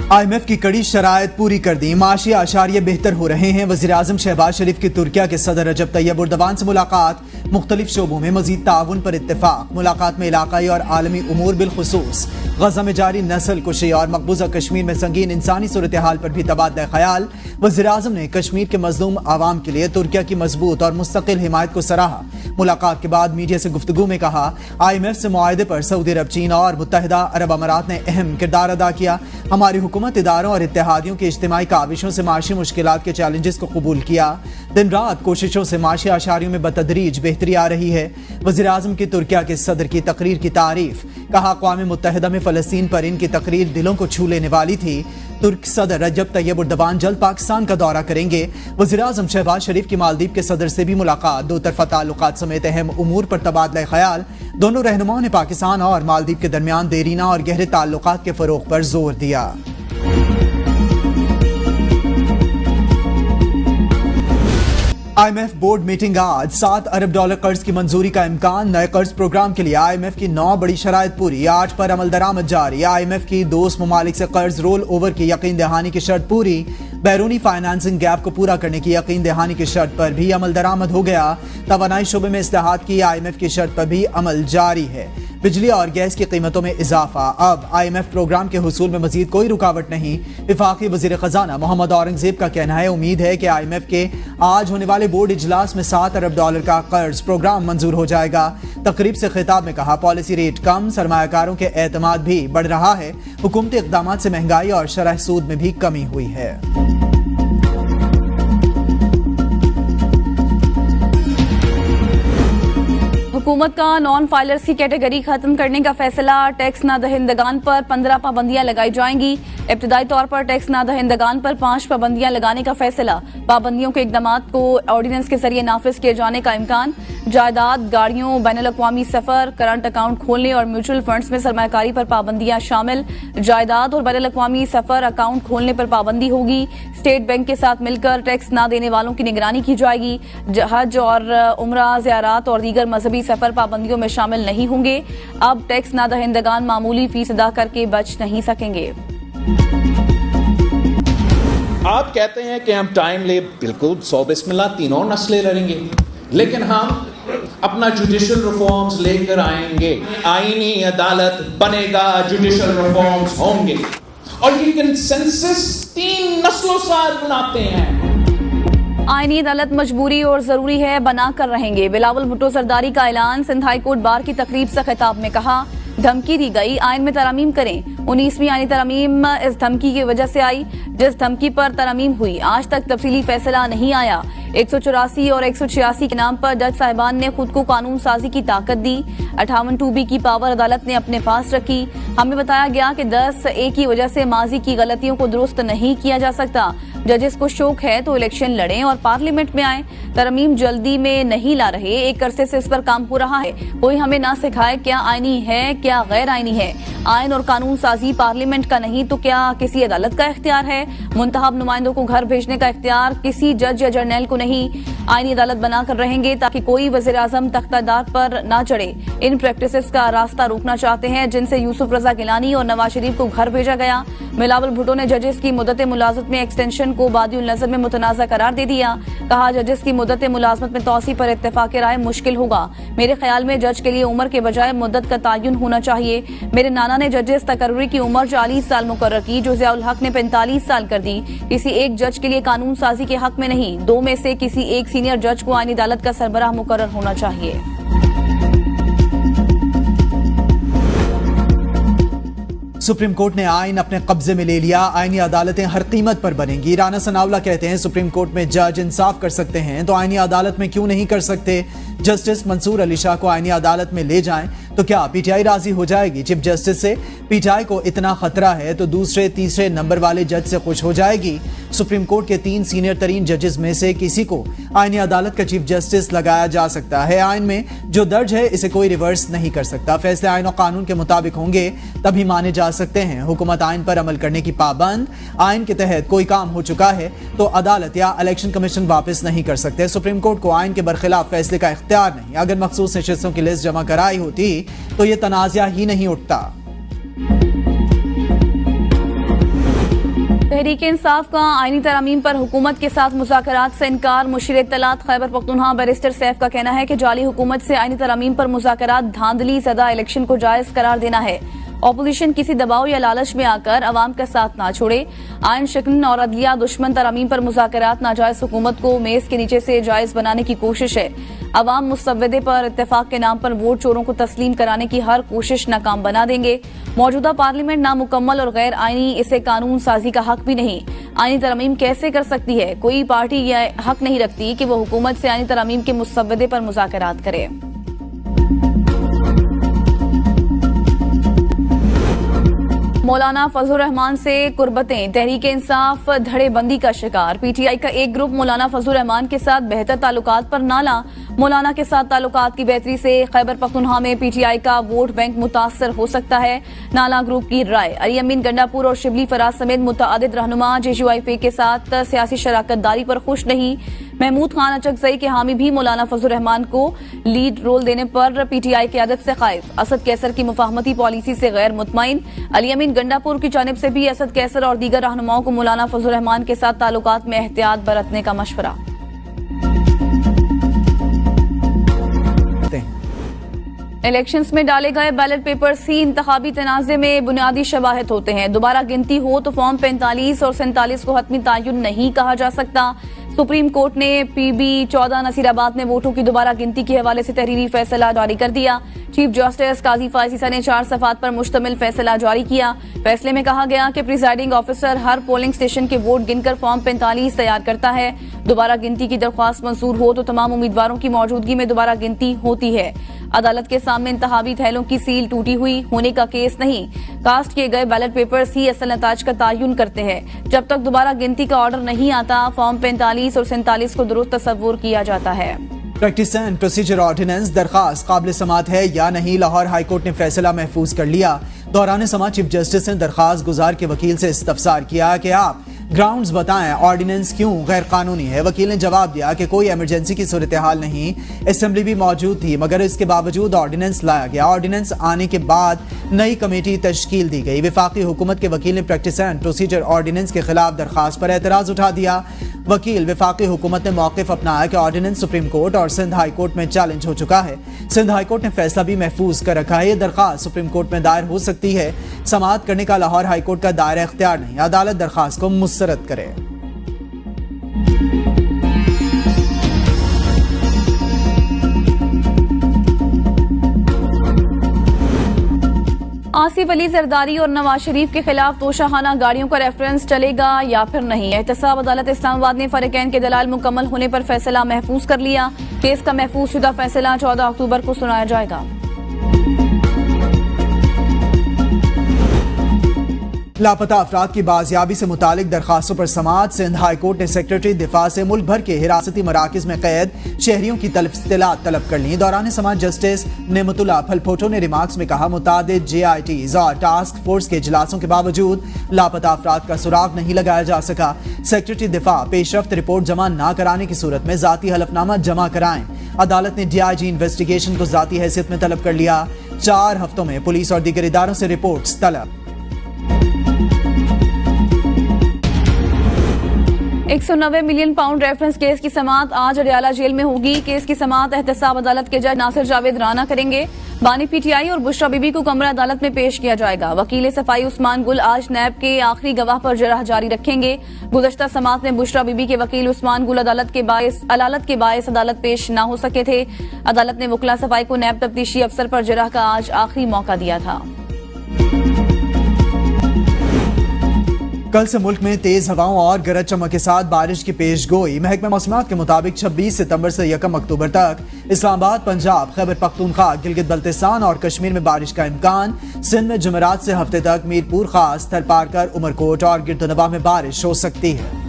IMF की कड़ी शराइत पूरी कर दी, माशी आशारिये बेहतर हो रहे हैं। वज़ीर-ए-आज़म शहबाज शरीफ की तुर्किया के सदर रजब तैयब एर्दोगान से मुलाकात, मुख्तलिफ शोबों में मजीद ताउन पर इत्तेफाक। मुलाकात में इलाकाई और आलमी उमूर बिलखुसूस गजा में जारी नस्ल कुशी और मकबूजा कश्मीर में संगीन इंसानी सूरत हाल पर भी तबादला ख्याल। वज़ीर-ए-आज़म ने कश्मीर के मजलूम आवाम के लिए तुर्किया की मजबूत और मुस्तकिल हिमायत को सराहा। मुलाकात के बाद मीडिया से गुफ्तगू में कहा, IMF से मुआहदे पर सऊदी अरब, चीन और मुत्तहिदा अरब अमारात ने अहम किरदार अदा किया। हमारी हुकूमत इदारों और इत्तेहादियों की इज्तिमाई काविशों से माशी मुश्किलात के चैलेंजेस को कबूल किया। दिन रात कोशिशों से माशी आशारियों में बतदरीज बेहतरी आ रही है। वज़ीर-ए-आज़म की तुर्किया के सदर की तकरीर की तारीफ, कहा अक़वाम मुत्तहिदा में फ़लस्तीन पर इनकी तकरीर दिलों को छू लेने वाली थी। तुर्क सदर रजब तैयब एर्दोगान जल्द पाकिस्तान का दौरा करेंगे। वज़ीर-ए-आज़म शहबाज शरीफ की मालदीव के सदर से भी मुलाकात, दो तरफ़ा ताल्लुकात समेत अहम उमूर पर तबादला ख्याल। दोनों रहनुमाओं ने पाकिस्तान और मालदीव के दरमियान देरीना और गहरे ताल्लुकात के फ़रोग़ पर जोर दिया। IMF बोर्ड मीटिंग आज, $7 अरब कर्ज की मंजूरी का इम्कान। नए कर्ज प्रोग्राम के लिए IMF की 9 बड़ी शराइत पूरी, 8 पर अमल दरामद जारी। IMF की दोस्त ममालिक से कर्ज रोल ओवर की यकीन दहानी की शर्त पूरी। बैरूनी फाइनेंसिंग गैप को पूरा करने की यकीन दहानी की शर्त पर भी अमल दरामद हो गया। तवानाई शोबे में इस्लाहात की IMF की शर्त पर भी अमल जारी है। बिजली और गैस की कीमतों में इजाफा, अब IMF प्रोग्राम के हुसूल में मजीद कोई रुकावट नहीं। वफाकी वजीर खजाना मोहम्मद औरंगजेब का कहना है, उम्मीद है कि IMF के आज होने वाले बोर्ड इजलास में $7 अरब का कर्ज प्रोग्राम मंजूर हो जाएगा। तकरीब से खिताब में कहा, पॉलिसी रेट कम, सरमायाकारों के एतमाद भी बढ़ रहा है। हुकूमती इक़दामात से महंगाई और शरह सूद में भी कमी हुई है। हुकूमत का नॉन फाइलर्स की कैटेगरी खत्म करने का फैसला, टैक्स ना दहिंदगान पर 15 पाबंदियां लगाई जाएंगी। इब्तदाई तौर पर टैक्स ना दहिंदगान पर 5 पाबंदियां लगाने का फैसला। पाबंदियों के इक़दामात को ऑर्डिनेंस के जरिए नाफिज किए जाने का इम्कान। जायदाद, गाड़ियों, बैनुल-अक़वामी सफर, करंट अकाउंट खोलने और म्यूचुअल फंड्स में सरमायाकारी पर पाबंदियां शामिल। जायदाद और बैनुल-अक़वामी सफर अकाउंट खोलने पर पाबंदी होगी। स्टेट बैंक के साथ मिलकर टैक्स ना देने वालों की निगरानी की जाएगी। हज और उम्रा, ज़ियारात और दीगर मजहबी सफर पाबंदियों में शामिल नहीं होंगे। अब टैक्स ना दहिंदगान मामूली फीस अदा करके बच नहीं सकेंगे। आप कहते हैं कि हम टाइम ले, बिल्कुल 100 बिस्मिल्लाह, तीनों नस्लें लड़ेंगे, लेकिन हम अपना जुडिशल रिफॉर्म्स लेकर आएंगे। आईनी अदालत बनेगा, जुडिशल रिफॉर्म्स होंगे और ये कंसेंसस 3 नस्लों से बनाते हैं। आईनी अदालत मजबूरी और जरूरी है, बना कर रहेंगे। बिलावल भुट्टो सरदारी का ऐलान, सिंध हाई कोर्ट बार की तकरीब से खिताब में कहा, धमकी दी गई आइन में तरमीम करें। 19वीं आईनी तरमीम इस धमकी की वजह से आई जिस धमकी पर तरमीम हुई। आज तक तफसीली फैसला नहीं आया। 184 और 186 के नाम पर जज साहिबान ने खुद को कानून साजी की ताकत दी। 58(2)B की पावर अदालत ने अपने पास रखी। हमें बताया गया कि 10(A) की वजह से माजी की गलतियों को दुरुस्त नहीं किया जा सकता। जजेस को शौक है तो इलेक्शन लड़ें और पार्लियामेंट में आए। तरमीम जल्दी में नहीं ला रहे, एक अरसे से इस पर काम हो रहा है। कोई हमें ना सिखाए क्या आईनी है क्या गैर आईनी है। आइन और कानून साजी पार्लियामेंट का नहीं तो क्या किसी अदालत का इख्तियार है। मुंतखब नुमाइंदों को घर भेजने का इख्तियार किसी जज या जर्नल को नहीं। आईनी अदालत बनाकर रहेंगे ताकि कोई वज़ीर-ए-आज़म तख्तादार पर ना चढ़े। इन प्रैक्टिसेस का रास्ता रोकना चाहते हैं जिनसे यूसुफ रजा गिलानी और नवाज शरीफ को घर भेजा गया। बिलावल भुट्टो ने जजेस की मुद्दत मुलाजमत में एक्सटेंशन को बादिउल नज़र में मुतनाज़ा करार दे दिया। कहा, जजेस की मुद्दत मुलाजमत में तौसी पर इत्तेफाक राय मुश्किल होगा। मेरे ख्याल में जज के लिए उम्र के बजाय मुद्दत का तयन होना चाहिए। मेरे नाना ने जजेस तकर्री की उम्र 40 साल मुकर्रर की, जो ज़ियाउल हक ने 45 साल कर दी। किसी एक जज के लिए कानून साजी के हक में नहीं, 2 में से किसी एक सीनियर जज को आईनी अदालत का सरबराह मुकर्रर होना चाहिए। सुप्रीम कोर्ट ने आइन अपने कब्जे में ले लिया, आईनी अदालतें हर कीमत पर बनेंगी। राना सनावला कहते हैं, सुप्रीम कोर्ट में जज इंसाफ कर सकते हैं तो आईनी अदालत में क्यों नहीं कर सकते। जस्टिस मंसूर अली शाह को आईनी अदालत में ले जाएं तो क्या पीटीआई राजी हो जाएगी। चीफ जस्टिस से पीटीआई को इतना खतरा है तो दूसरे तीसरे नंबर वाले जज से खुश हो जाएगी। सुप्रीम कोर्ट के 3 सीनियर तरीन जजेस में से किसी को आईनी अदालत का चीफ जस्टिस लगाया जा सकता है। आइन में जो दर्ज है इसे कोई रिवर्स नहीं कर सकता। फैसले आइन और कानून के मुताबिक होंगे तभी माने जा सकते हैं। हुकूमत आइन पर अमल करने की पाबंद। आइन के तहत कोई काम हो चुका है तो अदालत या इलेक्शन कमीशन वापस नहीं कर सकते। सुप्रीम कोर्ट को आइन के बरखिलाफ फैसले का इख्तियार नहीं। अगर मखसूस नशिस्तों की लिस्ट जमा कराई होती तो ये तनाज़ा ही नहीं उठता। तहरीक इंसाफ का आईनी तरमीम पर हुकूमत के साथ मुज़ाकरात से इनकार। मुशीर इत्तलात खैबर पख्तूनख्वा बैरिस्टर सैफ का कहना है कि जाली हुकूमत से आईनी तरमीम पर मुज़ाकरात धांधली ज़दा इलेक्शन को जायज़ करार देना है। ऑपोजिशन किसी दबाव या लालच में आकर अवाम का साथ ना छोड़े। आइन शिकन और अदलिया दुश्मन तरमीम पर मुज़ाकरात नाजायज़ हुकूमत को मेज़ के नीचे से जायज़ बनाने की कोशिश है। अवाम मुसव्वदे पर इत्तेफाक के नाम पर वोट चोरों को तस्लीम कराने की हर कोशिश नाकाम बना देंगे। मौजूदा पार्लियामेंट नामुकम्मल और गैर आईनी, इसे कानून साजी का हक भी नहीं। आईनी तरमीम कैसे कर सकती है? कोई पार्टी यह हक नहीं रखती कि वो हुकूमत से आईनी तरमीम के मुसव्वदे पर मुज़ाकरात करे। मौलाना फजलुर रहमान से कुर्बतें, तहरीक इंसाफ धड़ेबंदी का शिकार। पीटीआई का एक ग्रुप मौलाना फजलुर रहमान के साथ बेहतर ताल्लुकात पर नाला। मौलाना के साथ ताल्लुकात की बेहतरी से खैबर पख्तूनख्वा में पीटीआई का वोट बैंक मुतासर हो सकता है। नाला ग्रुप की राय। अली अमीन गंडापुर और शिबली फराज समेत मुतअद्दिद रहनुमा JUIF के साथ सियासी शराकत दारी पर खुश नहीं। महमूद खान अचकजई के हामी भी मौलाना फजलुर रहमान को लीड रोल देने पर पीटीआई क़यादत से खाइफ। असद कैसर की मुफाहमती पॉलिसी से गैर मुतमईन। अली अमीन गंडापुर की जानिब से भी असद कैसर और दीगर रहनुमाओं को मौलाना फजलुर रहमान के साथ ताल्लुकात में एहतियात बरतने का मशवरा। इलेक्शंस में डाले गए बैलेट पेपर्स ही इंतखाबी तनाज़े में बुनियादी शवाहिद होते हैं। दोबारा गिनती हो तो फॉर्म 45 और 47 को हतमी तायुन नहीं कहा जा सकता। सुप्रीम कोर्ट ने PB 14 नसीराबाद में वोटों की दोबारा गिनती के हवाले से तहरीरी फैसला जारी कर दिया। चीफ जस्टिस काजी फायसीसा ने 4 सफ़ात पर मुश्तमिल फैसला जारी किया। फैसले में कहा गया कि प्रिजाइडिंग ऑफिसर हर पोलिंग स्टेशन के वोट गिनकर फॉर्म 45 तैयार करता है। दोबारा गिनती की दरख्वास्त मंजूर हो तो तमाम उम्मीदवारों की मौजूदगी में दोबारा गिनती होती है। अदालत के सामने इंतखाबी थैलों की सील टूटी हुई होने का केस नहीं। कास्ट किए गए बैलेट पेपर्स ही असल नताज का तायुन करते हैं। जब तक दोबारा गिनती का ऑर्डर नहीं आता, फॉर्म 45 और 47 को दुरुस्त तस्वुर किया जाता है। प्रैक्टिस एंड प्रोसीजर ऑर्डिनेंस दरखास्त काबिल समात है या नहीं, लाहौर हाई कोर्ट ने फैसला महफूज कर लिया। दौरान समात चीफ जस्टिस ने दरखास्त गुजार के वकील से इस्तफसार किया कि आप ग्राउंड्स बताएं, ऑर्डिनेंस क्यों गैर कानूनी है। वकील ने जवाब दिया कि कोई इमरजेंसी की सूरत हाल नहीं, असेंबली भी मौजूद थी, मगर इसके बावजूद ऑर्डिनेंस लाया गया। ऑर्डिनेंस आने के बाद नई कमेटी तश्कील दी गई। वफाकी हुकूमत के वकील ने प्रैक्टिस एंड प्रोसीजर ऑर्डिनेंस के खिलाफ दरखास्त पर एतराज उठा दिया। वकील वफाकी हुकूमत ने मौक़िफ़ अपनाया कि ऑर्डिनेंस सुप्रीम कोर्ट और सिंध हाई कोर्ट में चैलेंज हो चुका है। सिंध हाई कोर्ट ने फैसला भी महफूज कर रखा है। ये दरखास्त सुप्रीम कोर्ट में दायर हो सकती है। समाअत करने का लाहौर हाई कोर्ट का दायरा इख्तियार नहीं। अदालत दरखास्त को मुस्तरद करे। आसिफ अली जरदारी और नवाज शरीफ के खिलाफ तोशाखाना गाड़ियों का रेफरेंस चलेगा या फिर नहीं। एहतसाब अदालत इस्लामाबाद ने फरीकैन के दलाल मुकम्मल होने पर फैसला महफूज कर लिया। केस का महफूज शुदा फैसला 14 अक्टूबर को सुनाया जाएगा। लापता अफराद की बाजियाबी से मुतालिक दरखास्तों पर समाअत। सिंध हाई कोर्ट ने सेक्रेटरी दिफा से मुल्क भर के हिरासती मराकज में कैद शहरियों की इत्तलात तलब कर ली। दौरान समाअत जस्टिस नेमतुल्लाह फलपोटो ने रिमार्क्स में कहा, मुतादिद JITs और टास्क फोर्स के इजलासों के बावजूद लापता अफराद का सुराग नहीं लगाया जा सका। सेक्रेटरी दिफा पेशरफ्त रिपोर्ट जमा न कराने की सूरत में जाती हलफनामा जमा कराएं। अदालत ने DIG इन्वेस्टिगेशन को जाती हैसियत में तलब कर लिया। 4 हफ्तों में पुलिस और दीगर इदारों से रिपोर्ट्स तलब। 190 मिलियन पाउंड रेफरेंस केस की समाअत आज अडयाला जेल में होगी। केस की समाअत एहतसाब अदालत के जज नासिर जावेद राना करेंगे। बानी PTI और बुशरा बीबी को कमरा अदालत में पेश किया जाएगा। वकील सफाई उस्मान गुल आज नैब के आखिरी गवाह पर जराह जारी रखेंगे। गुज़श्ता समाअत में बुशरा बीबी के वकील उस्मान गुल अदालत के बायस अदालत पेश न हो सके थे। अदालत ने वकला सफाई को नैब तफ्तीशी अफसर पर जराह का आज आखिरी मौका दिया था। कल से मुल्क में तेज हवाओं और गरज चमक के साथ बारिश की पेशगोई। महकमा मौसमात के मुताबिक 26 सितंबर से 1 अक्टूबर तक इस्लामाबाद, पंजाब, खैबर पख्तूनख्वा, गिलगित बल्तिस्तान और कश्मीर में बारिश का इम्कान। सिंध में जुमेरात से हफ्ते तक मीरपुर खास, थलपारकर, उमरकोट और गिरदोनवा में बारिश हो सकती है।